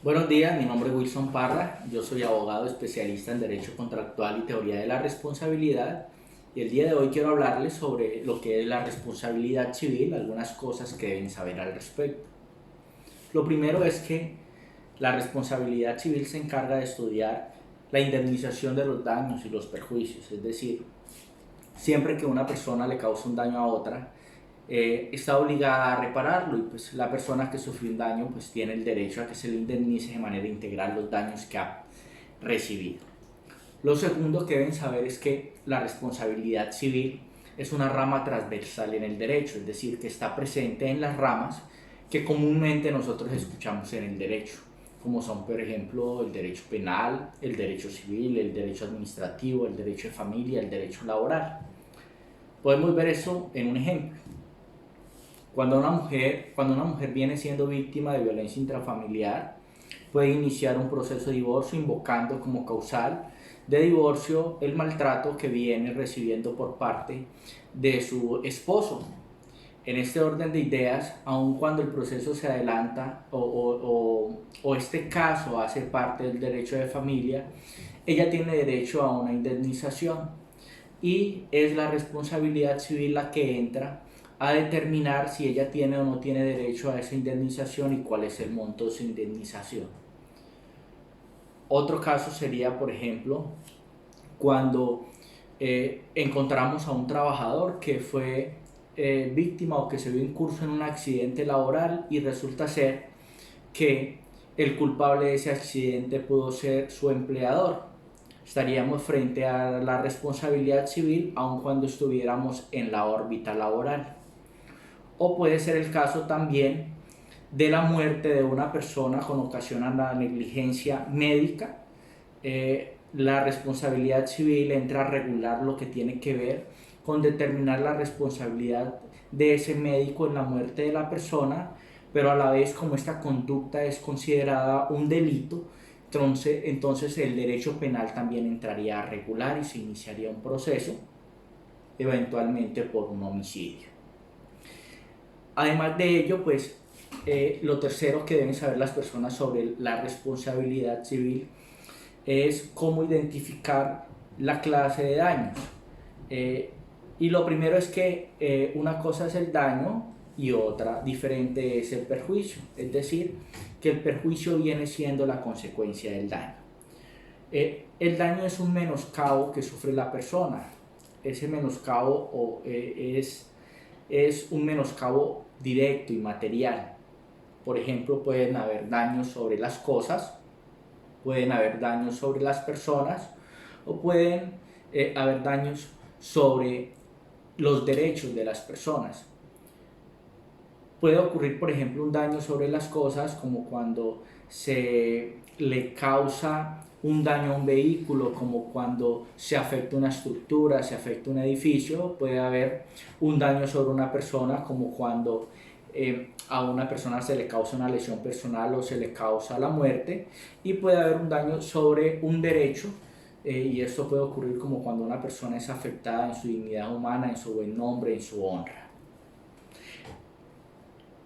Buenos días, mi nombre es Wilson Parra, yo soy abogado especialista en Derecho Contractual y Teoría de la Responsabilidad y el día de hoy quiero hablarles sobre lo que es la responsabilidad civil, algunas cosas que deben saber al respecto. Lo primero es que la responsabilidad civil se encarga de estudiar la indemnización de los daños y los perjuicios, es decir, siempre que una persona le causa un daño a otra, está obligada a repararlo y pues la persona que sufrió un daño pues tiene el derecho a que se le indemnice de manera integral los daños que ha recibido. Lo segundo que deben saber es que la responsabilidad civil es una rama transversal en el derecho, es decir, que está presente en las ramas que comúnmente nosotros escuchamos en el derecho, como son por ejemplo el derecho penal, el derecho civil, el derecho administrativo, el derecho de familia, el derecho laboral. Podemos ver eso en un ejemplo. Cuando una mujer viene siendo víctima de violencia intrafamiliar, puede iniciar un proceso de divorcio invocando como causal de divorcio el maltrato que viene recibiendo por parte de su esposo. En este orden de ideas, aun cuando el proceso se adelanta o este caso hace parte del derecho de familia, ella tiene derecho a una indemnización y es la responsabilidad civil la que entra a determinar si ella tiene o no tiene derecho a esa indemnización y cuál es el monto de su indemnización. Otro caso sería, por ejemplo, cuando encontramos a un trabajador que fue víctima o que se vio incurso en un accidente laboral y resulta ser que el culpable de ese accidente pudo ser su empleador. Estaríamos frente a la responsabilidad civil aun cuando estuviéramos en la órbita laboral. O puede ser el caso también de la muerte de una persona con ocasión a la negligencia médica. La responsabilidad civil entra a regular lo que tiene que ver con determinar la responsabilidad de ese médico en la muerte de la persona, pero a la vez como esta conducta es considerada un delito, entonces el derecho penal también entraría a regular y se iniciaría un proceso, eventualmente por un homicidio. Además de ello, pues lo tercero que deben saber las personas sobre la responsabilidad civil es cómo identificar la clase de daños. Eh, y lo primero es que una cosa es el daño y otra diferente es el perjuicio. Es decir, que el perjuicio viene siendo la consecuencia del daño. El daño es un menoscabo que sufre la persona. Ese menoscabo es un menoscabo directo y material. Por ejemplo, pueden haber daños sobre las cosas, pueden haber daños sobre las personas o pueden haber daños sobre los derechos de las personas. Puede ocurrir, por ejemplo, un daño sobre las cosas como cuando se le causa un daño a un vehículo, como cuando se afecta una estructura, se afecta un edificio. Puede haber un daño sobre una persona como cuando a una persona se le causa una lesión personal o se le causa la muerte, y puede haber un daño sobre un derecho, y esto puede ocurrir como cuando una persona es afectada en su dignidad humana, en su buen nombre, en su honra.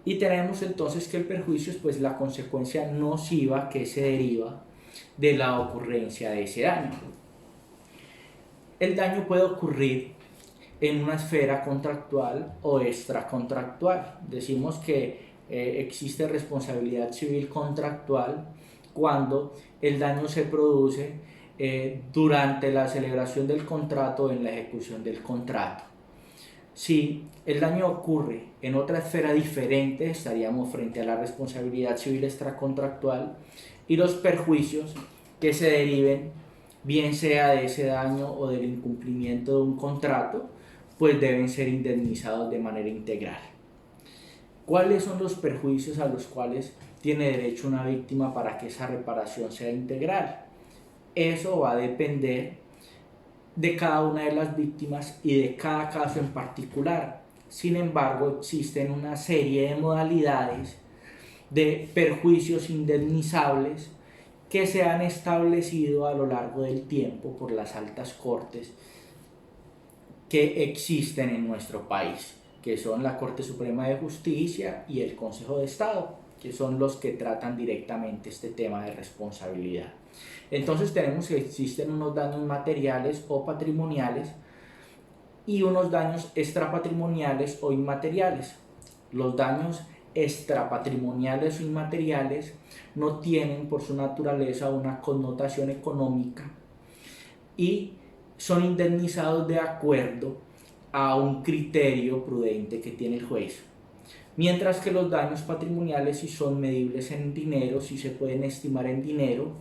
Y tenemos entonces que el perjuicio es pues la consecuencia nociva que se deriva de la ocurrencia de ese daño. El daño puede ocurrir en una esfera contractual o extracontractual. Decimos que existe responsabilidad civil contractual cuando el daño se produce durante la celebración del contrato o en la ejecución del contrato. Si el daño ocurre en otra esfera diferente, estaríamos frente a la responsabilidad civil extracontractual y los perjuicios que se deriven, bien sea de ese daño o del incumplimiento de un contrato, pues deben ser indemnizados de manera integral. ¿Cuáles son los perjuicios a los cuales tiene derecho una víctima para que esa reparación sea integral? Eso va a depender de cada una de las víctimas y de cada caso en particular. Sin embargo, existen una serie de modalidades de perjuicios indemnizables que se han establecido a lo largo del tiempo por las altas cortes que existen en nuestro país, que son la Corte Suprema de Justicia y el Consejo de Estado. que son los que tratan directamente este tema de responsabilidad. Entonces tenemos que existen unos daños materiales o patrimoniales y unos daños extrapatrimoniales o inmateriales. Los daños extrapatrimoniales o inmateriales no tienen por su naturaleza una connotación económica y son indemnizados de acuerdo a un criterio prudente que tiene el juez. Mientras que los daños patrimoniales sí son medibles en dinero, sí se pueden estimar en dinero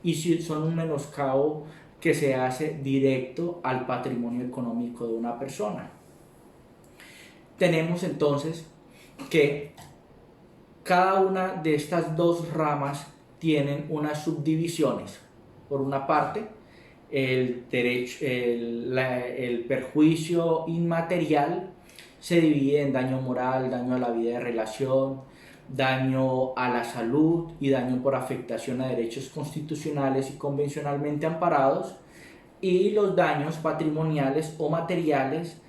y sí son un menoscabo que se hace directo al patrimonio económico de una persona. Tenemos entonces que cada una de estas dos ramas tienen unas subdivisiones. Por una parte, el perjuicio inmaterial se divide en daño moral, daño a la vida de relación, daño a la salud y daño por afectación a derechos constitucionales y convencionalmente amparados. Y los daños patrimoniales o materiales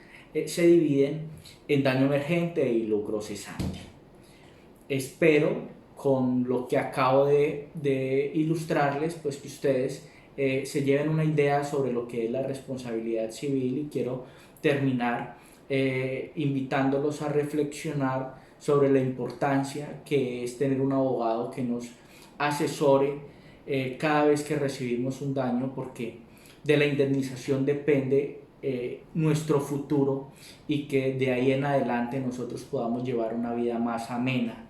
se dividen en daño emergente y lucro cesante. Espero con lo que acabo de ilustrarles, pues que ustedes se lleven una idea sobre lo que es la responsabilidad civil, y quiero terminar invitándolos a reflexionar sobre la importancia que es tener un abogado que nos asesore cada vez que recibimos un daño, porque de la indemnización depende nuestro futuro y que de ahí en adelante nosotros podamos llevar una vida más amena,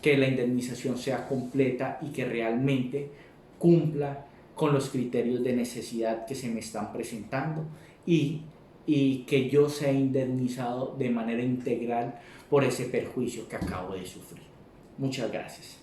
que la indemnización sea completa y que realmente cumpla con los criterios de necesidad que se me están presentando y que yo sea indemnizado de manera integral por ese perjuicio que acabo de sufrir. Muchas gracias.